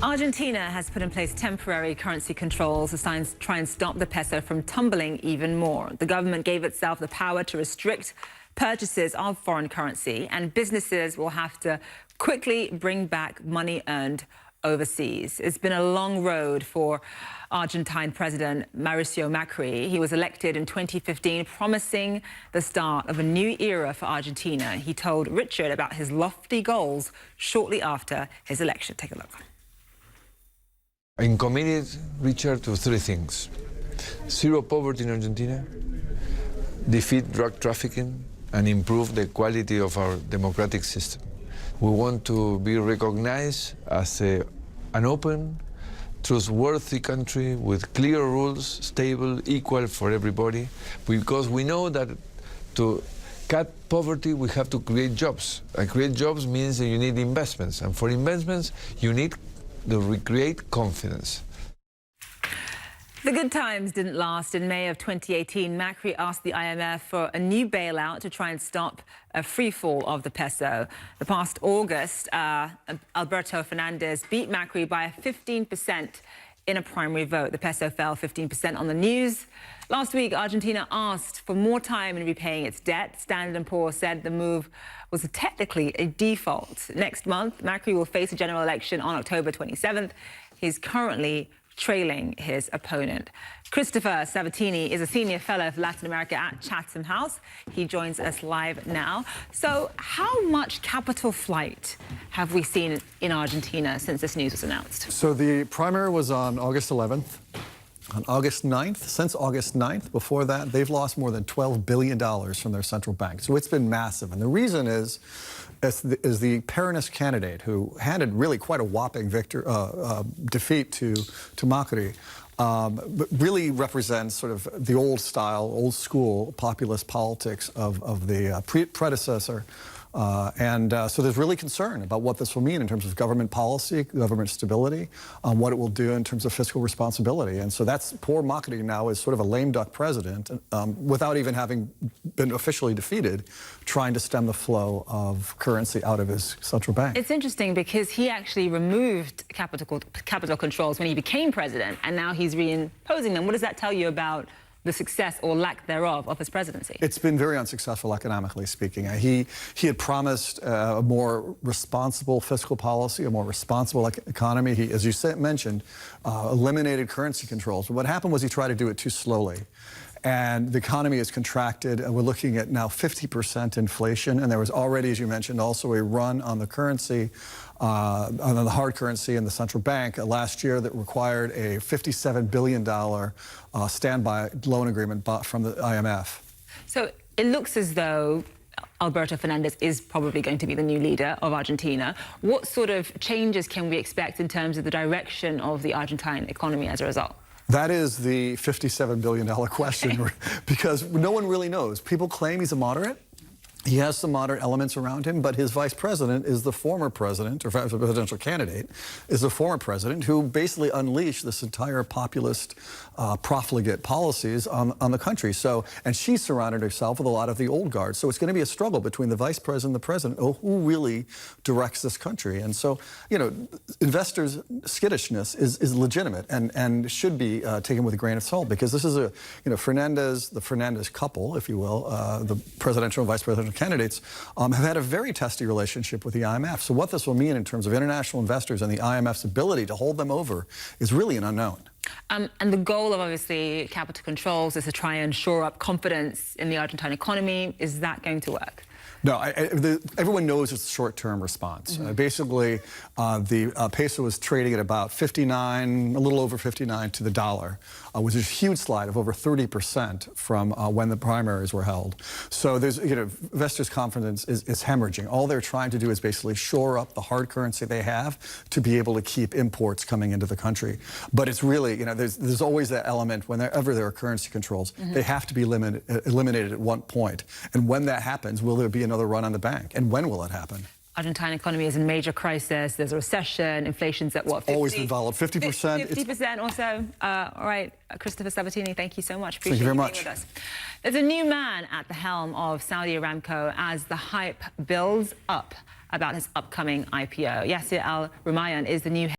Argentina has put in place temporary currency controls to try and stop the peso from tumbling even more. The government gave itself the power to restrict purchases of foreign currency, and businesses will have to quickly bring back money earned overseas. It's been a long road for Argentine President Mauricio Macri. He was elected in 2015, promising the start of a new era for Argentina. He told Richard about his lofty goals shortly after his election. Take a look. I'm committed, Richard, to three things: zero poverty in Argentina, defeat drug trafficking, and improve the quality of our democratic system. We want to be recognized as an open, trustworthy country with clear rules, stable, equal for everybody, because we know that to cut poverty, we have to create jobs. And create jobs means that you need investments, and for investments, you need to recreate confidence. The good times didn't last. In May of 2018, Macri asked the IMF for a new bailout to try and stop a free fall of the peso. The past August, Alberto Fernandez beat Macri by 15% in a primary vote. The peso fell 15% on the news. Last week, Argentina asked for more time in repaying its debt. Standard & Poor's said the move was technically a default. Next month, Macri will face a general election on October 27th. He's currently trailing his opponent. Christopher Sabatini is a senior fellow for Latin America at Chatham House. He joins us live now. So how much capital flight have we seen in Argentina since this news was announced? So the primary was on August 11th. On August 9th, since August 9th, before that, they've lost more than $12 billion from their central bank. So it's been massive. And the reason is the Peronist candidate, who handed really quite a whopping defeat to Macri, but really represents sort of the old style, old school populist politics of the predecessor. So there's really concern about what this will mean in terms of government policy, government stability, what it will do in terms of fiscal responsibility. And so that's poor Macri now is sort of a lame duck president without even having been officially defeated, trying to stem the flow of currency out of his central bank. It's interesting because he actually removed capital controls when he became president, and now he's reimposing them. What does that tell you about the success or lack thereof of his presidency? It's been very unsuccessful economically speaking. He had promised a more responsible fiscal policy, a more responsible economy. He, as you mentioned, eliminated currency controls. But what happened was he tried to do it too slowly. And the economy has contracted, and we're looking at now 50% inflation. And there was already, as you mentioned, also a run on the currency, on the hard currency in the central bank last year that required a $57 billion standby loan agreement from the IMF. So it looks as though Alberto Fernandez is probably going to be the new leader of Argentina. What sort of changes can we expect in terms of the direction of the Argentine economy as a result? That is the $57 billion question, because no one really knows. People claim he's a moderate. He has some moderate elements around him, but his vice president is the former president, or presidential candidate, is the former president who basically unleashed this entire populist, profligate policies on the country. So, and she surrounded herself with a lot of the old guard. So it's going to be a struggle between the vice president and the president. Oh, who really directs this country? And so, you know, investors' skittishness is legitimate and should be taken with a grain of salt, because this is the Fernandez couple, if you will, the presidential and vice presidential candidates have had a very testy relationship with the IMF. So what this will mean in terms of international investors and the IMF's ability to hold them over is really an unknown. And the goal of, obviously, capital controls is to try and shore up confidence in the Argentine economy. Is that going to work? No, everyone knows it's a short-term response. Basically, the peso was trading at about 59, a little over 59 to the dollar, which is a huge slide of over 30% from when the primaries were held. So there's, investors' confidence is hemorrhaging. All they're trying to do is basically shore up the hard currency they have to be able to keep imports coming into the country. But it's really, there's always that element whenever there are currency controls. They have to be eliminated at one point. And when that happens, will there be another run on the bank? And when will it happen? Argentine economy is in major crisis. There's a recession. Inflation's at what? 50? Always been volatile. 50%. 50% or so. All right, Christopher Sabatini, thank you so much. Appreciate you very much. Being with us. There's a new man at the helm of Saudi Aramco as the hype builds up about his upcoming IPO. Yasser Al-Rumayyan is the new